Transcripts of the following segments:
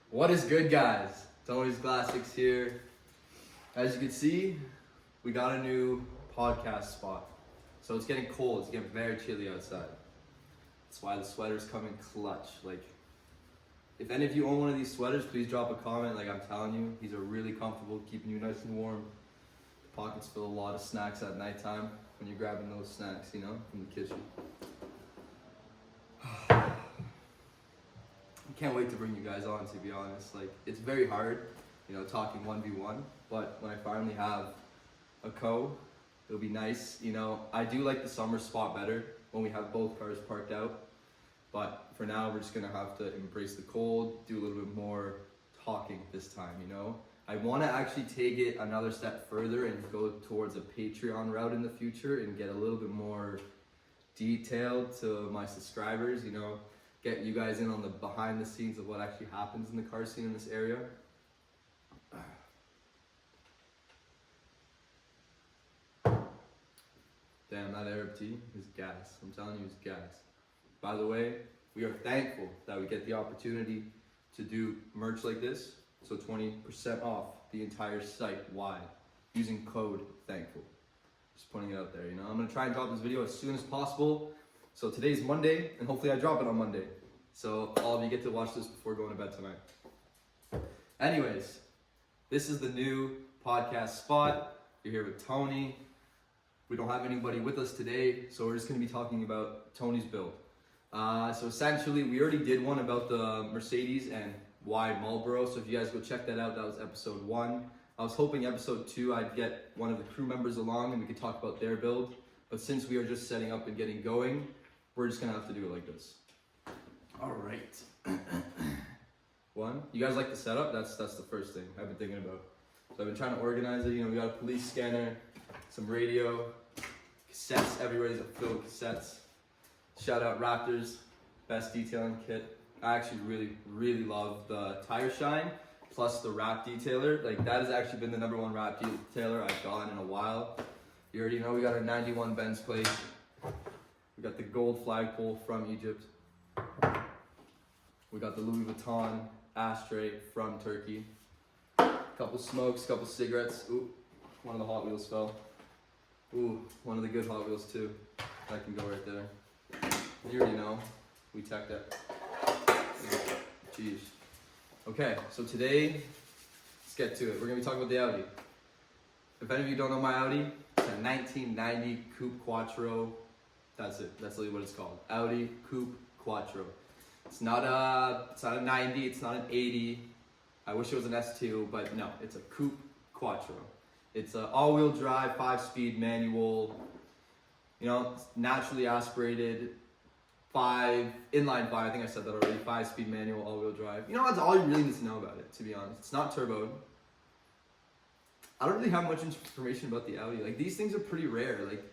What is good, guys? Tony's Classics here. As you can see, we got a new podcast spot. So it's getting cold, it's getting very chilly outside. That's why the sweaters come in clutch. Like, if any of you own one of these sweaters, please drop a comment. Like I'm telling you, these are really comfortable, keeping you nice and warm. The pockets fill a lot of snacks at nighttime when you're grabbing those snacks, you know, from the kitchen. I can't wait to bring you guys on, to be honest. Like, it's very hard, you know, talking 1v1, but when I finally have a co, it'll be nice. You know, I do like the summer spot better when we have both cars parked out, but for now we're just gonna have to embrace the cold, do a little bit more talking this time, you know. I want to actually take it another step further and go towards a Patreon route in the future and get a little bit more detailed to my subscribers, you know, get you guys in on the behind the scenes of what actually happens in the car scene in this area. Damn, that Arab tea is gas. I'm telling you, it's gas. By the way, we are thankful that we get the opportunity to do merch like this. So 20% off the entire site wide using code THANKFUL. Just putting it out there, you know. I'm gonna try and drop this video as soon as possible. So today's Monday, and hopefully I drop it on Monday. So all of you get to watch this before going to bed tonight. Anyways, this is the new podcast spot. You're here with Tony. We don't have anybody with us today, so we're just gonna be talking about Tony's build. So essentially, we already did one about the Mercedes and why Marlboro. So if you guys go check that out, that was episode 1. I was hoping episode 2 I'd get one of the crew members along and we could talk about their build. But since we are just setting up and getting going, we're just gonna have to do it like this. All right. One, you guys like the setup? That's the first thing I've been thinking about. So I've been trying to organize it. You know, we got a police scanner, some radio, cassettes everywhere. There's a fill of cassettes. Shout out Raptors, best detailing kit. I actually really love the tire shine plus the wrap detailer. Like, that has actually been the #1 wrap detailer I've gotten in a while. You already know we got our 91 Benz plate. We got the gold flagpole from Egypt. We got the Louis Vuitton ashtray from Turkey. Couple smokes, couple cigarettes. Ooh, one of the Hot Wheels fell. Ooh, one of the good Hot Wheels too. That can go right there. You already know, we tacked that. Jeez. Okay, so today, let's get to it. We're gonna be talking about the Audi. If any of you don't know my Audi, it's a 1990 Coupe Quattro. That's it, that's literally what it's called. Audi Coupe Quattro. It's not a 90, it's not an 80. I wish it was an S2, but no, it's a Coupe Quattro. It's an all-wheel drive, 5-speed manual, you know, naturally aspirated, inline 5, I think I said that already, 5-speed manual, all-wheel drive. You know, that's all you really need to know about it, to be honest. It's not turboed. I don't really have much information about the Audi. Like, these things are pretty rare. Like,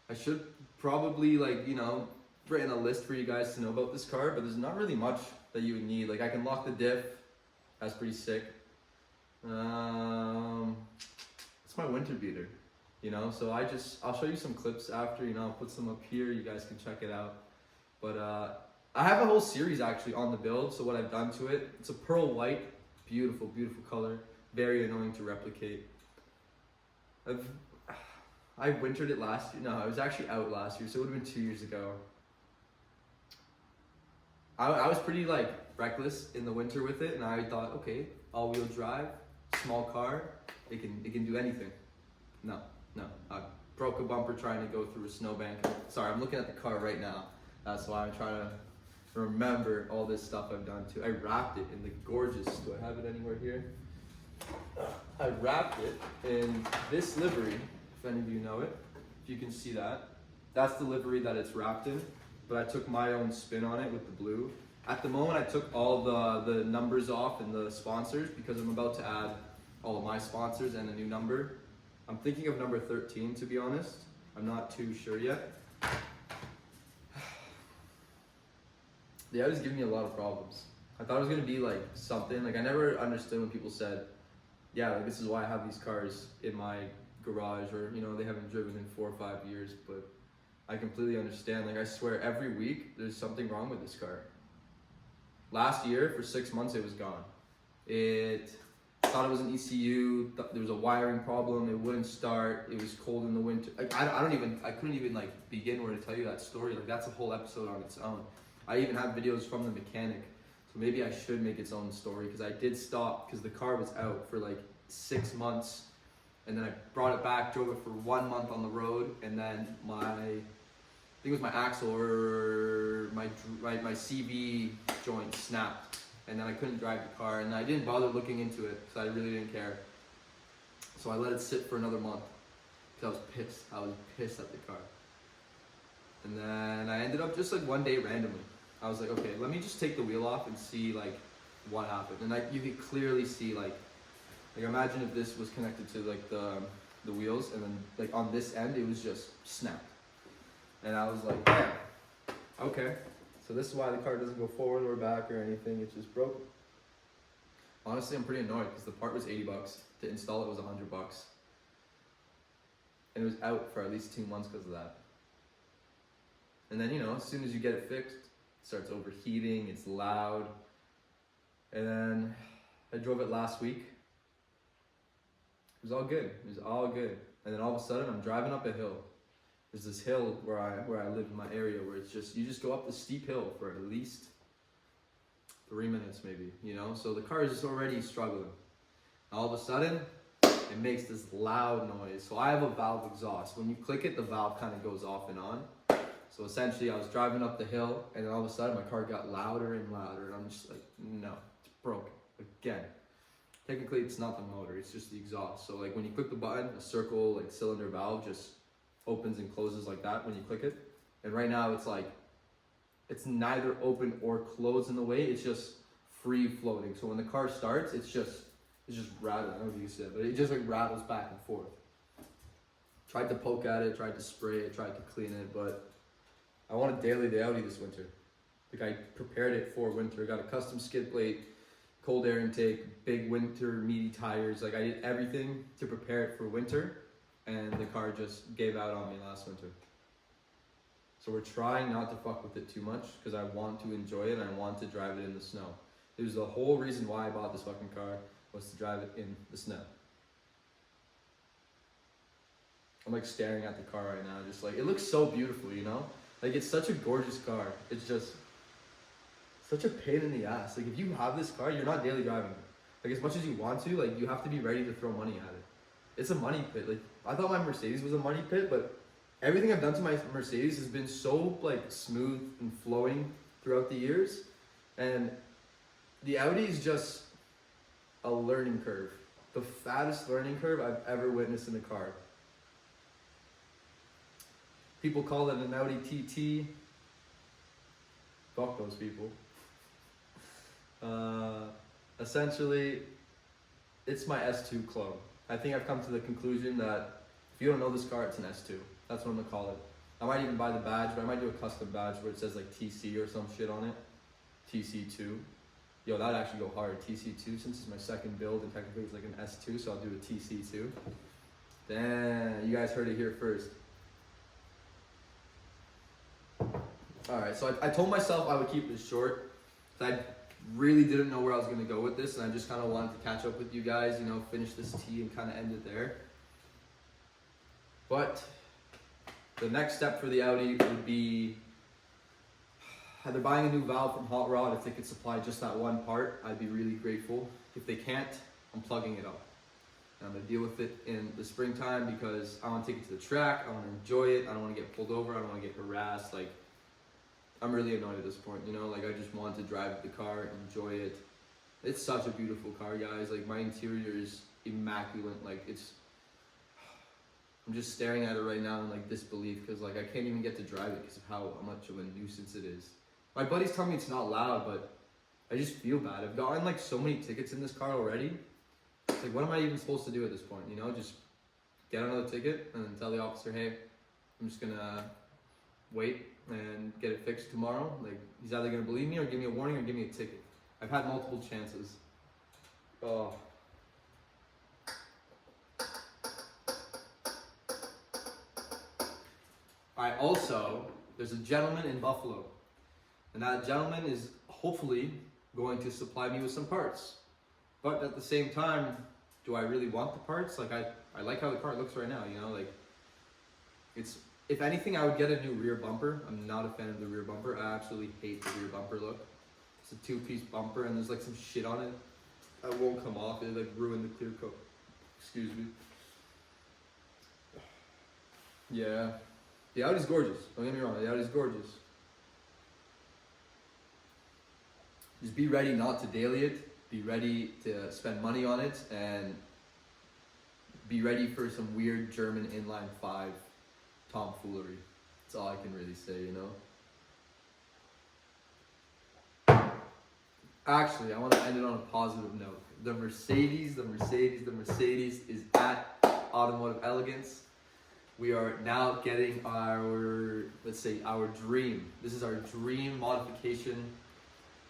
I should probably, like, you know, written a list for you guys to know about this car, but there's not really much that you would need. Like, I can lock the diff. That's pretty sick. It's my winter beater, you know, so I'll show you some clips after, you know, I'll put some up here, you guys can check it out. But I have a whole series actually on the build, so what I've done to it, it's a pearl white, beautiful, beautiful color, very annoying to replicate. I wintered it last year, no, it was actually out last year, so it would have been 2 years ago. I was pretty like reckless in the winter with it, and I thought, okay, all-wheel drive, small car, it can do anything. No, I broke a bumper trying to go through a snowbank. Sorry, I'm looking at the car right now. That's why I'm trying to remember all this stuff I've done too. I wrapped it in the gorgeous, do I have it anywhere here? I wrapped it in this livery, if any of you know it, if you can see that. That's the livery that it's wrapped in, but I took my own spin on it with the blue. At the moment, I took all the numbers off and the sponsors because I'm about to add all of my sponsors and a new number. I'm thinking of number 13, to be honest. I'm not too sure yet. The Audi's giving me a lot of problems. I thought it was gonna be like something, like I never understood when people said, yeah, like this is why I have these cars in my garage, or you know, they haven't driven in 4 or 5 years, but I completely understand. Like I swear every week there's something wrong with this car. Last year, for 6 months, it was gone. It thought it was an ECU. There was a wiring problem. It wouldn't start. It was cold in the winter. Like, I couldn't even like begin where to tell you that story. Like that's a whole episode on its own. I even have videos from the mechanic. So maybe I should make its own story because I did stop because the car was out for like 6 months. And then I brought it back, drove it for 1 month on the road. And then I think it was my axle or my CV joint snapped. And then I couldn't drive the car, and I didn't bother looking into it because I really didn't care. So I let it sit for another month because I was pissed. I was pissed at the car. And then I ended up just like one day randomly. I was like, okay, let me just take the wheel off and see like what happened. And you could clearly see like imagine if this was connected to like the wheels, and then like on this end it was just snapped. And I was like, damn, okay. So this is why the car doesn't go forward or back or anything, it's just broken. Honestly, I'm pretty annoyed because the part was $80. To install it was $100. And it was out for at least 2 months because of that. And then, you know, as soon as you get it fixed, it starts overheating, it's loud. And then I drove it last week. It was all good, it was all good. And then all of a sudden I'm driving up a hill. There's this hill where I live in my area where it's just, you just go up the steep hill for at least 3 minutes maybe, you know? So the car is just already struggling. All of a sudden, it makes this loud noise. So I have a valve exhaust. When you click it, the valve kind of goes off and on. So essentially I was driving up the hill and then all of a sudden my car got louder and louder and I'm just like, no, it's broken, again. Technically it's not the motor, it's just the exhaust. So like when you click the button, a circle like cylinder valve just opens and closes like that when you click it. And right now it's like, it's neither open or closed in the way, it's just free floating. So when the car starts, it's just rattling. I don't know if you can see it, but it just like rattles back and forth. Tried to poke at it, tried to spray it, tried to clean it, but I want a daily day outie this winter. Like I prepared it for winter, got a custom skid plate, cold air intake, big winter meaty tires. Like I did everything to prepare it for winter. And the car just gave out on me last winter. So we're trying not to fuck with it too much because I want to enjoy it and I want to drive it in the snow. It was the whole reason why I bought this fucking car, was to drive it in the snow. I'm like staring at the car right now, just like, it looks so beautiful, you know? Like it's such a gorgeous car. It's just such a pain in the ass. Like if you have this car, you're not daily driving it. Like as much as you want to, like you have to be ready to throw money at it. It's a money pit. Like I thought my Mercedes was a money pit, but everything I've done to my Mercedes has been so like smooth and flowing throughout the years. And the Audi is just a learning curve. The fattest learning curve I've ever witnessed in a car. People call it an Audi TT. Fuck those people. Essentially, it's my S2 clone. I think I've come to the conclusion that if you don't know this car, it's an S2. That's what I'm gonna call it. I might even buy the badge, but I might do a custom badge where it says like TC or some shit on it. TC2. Yo, that'd actually go hard. TC2, since it's my second build and technically it's like an S2, so I'll do a TC2. Damn, you guys heard it here first. Alright, so I told myself I would keep this short. I really didn't know where I was going to go with this, and I just kind of wanted to catch up with you guys, you know, finish this tea and kind of end it there. But the next step for the Audi would be either buying a new valve from Hot Rod. If they could supply just that one part, I'd be really grateful. If they can't, I'm plugging it up. And I'm going to deal with it in the springtime because I want to take it to the track, I want to enjoy it, I don't want to get pulled over, I don't want to get harassed. Like, I'm really annoyed at this point, you know, like I just want to drive the car, enjoy it. It's such a beautiful car, guys. Like my interior is immaculate. Like I'm just staring at it right now in like disbelief because like I can't even get to drive it because of how much of a nuisance it is. My buddies tell me it's not loud, but I just feel bad. I've gotten like so many tickets in this car already. It's like, what am I even supposed to do at this point? You know, just get another ticket and then tell the officer, hey, I'm just gonna wait and get it fixed tomorrow. Like he's either gonna believe me or give me a warning or give me a ticket. I've had multiple chances. Oh. Alright, also, there's a gentleman in Buffalo. And that gentleman is hopefully going to supply me with some parts. But at the same time, do I really want the parts? Like I like how the car looks right now, you know, like it's, if anything, I would get a new rear bumper. I'm not a fan of the rear bumper. I absolutely hate the rear bumper look. It's a 2-piece bumper and there's like some shit on it. It won't come off. It like ruined the clear coat. Excuse me. Yeah. The Audi's gorgeous. Don't get me wrong. The Audi's gorgeous. Just be ready not to daily it. Be ready to spend money on it, and be ready for some weird German inline 5 tomfoolery. That's all I can really say, you know? Actually, I want to end it on a positive note. The Mercedes is at Automotive Elegance. We are now getting our, let's say, our dream. This is our dream modification.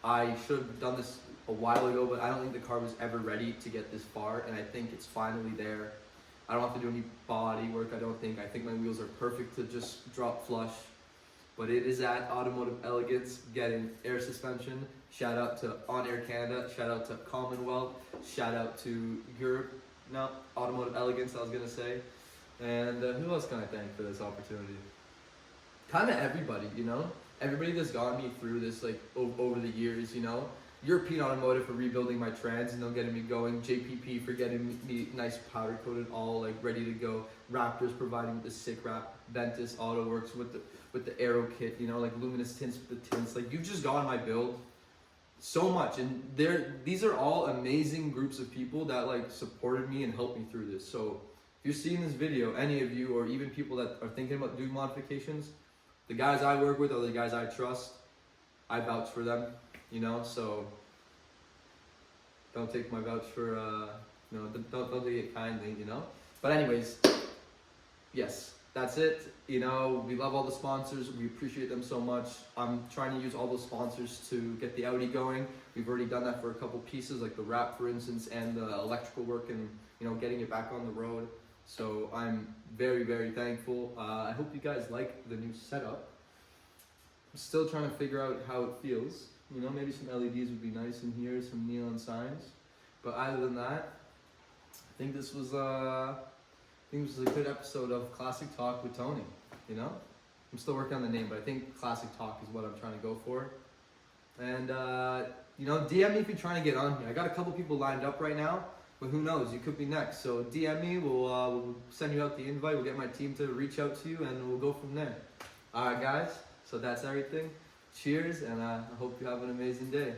I should have done this a while ago, but I don't think the car was ever ready to get this far, and I think it's finally there. I don't have to do any body work, I don't think. I think my wheels are perfect to just drop flush. But it is at Automotive Elegance, getting air suspension. Shout out to On Air Canada, shout out to Commonwealth, shout out to Automotive Elegance, I was gonna say. And who else can I thank for this opportunity? Kind of everybody, you know? Everybody that's gotten me through this, like, over the years, you know? European Automotive for rebuilding my trans, you know, getting me going. JPP for getting me nice powder coated, all like ready to go. Raptors providing the sick wrap. Ventus Auto Works with the aero kit, you know, like luminous tints with the tints. Like, you've just gotten my build so much, and these are all amazing groups of people that like supported me and helped me through this. So if you're seeing this video, any of you, or even people that are thinking about doing modifications, the guys I work with are the guys I trust. I vouch for them, you know, so don't take my vouch for, you know, don't take it kindly, you know. But anyways, yes, that's it. You know, we love all the sponsors. We appreciate them so much. I'm trying to use all those sponsors to get the Audi going. We've already done that for a couple pieces, like the wrap, for instance, and the electrical work, and, you know, getting it back on the road. So I'm very, very thankful. I hope you guys like the new setup. I'm still trying to figure out how it feels. You know, maybe some LEDs would be nice in here, some neon signs. But other than that, I think this was a good episode of Classic Talk with Tony. You know, I'm still working on the name, but I think Classic Talk is what I'm trying to go for. And you know, DM me if you're trying to get on here. I got a couple people lined up right now, but who knows? You could be next. So DM me. We'll send you out the invite. We'll get my team to reach out to you, and we'll go from there. All right, guys. So that's everything. Cheers, and I hope you have an amazing day.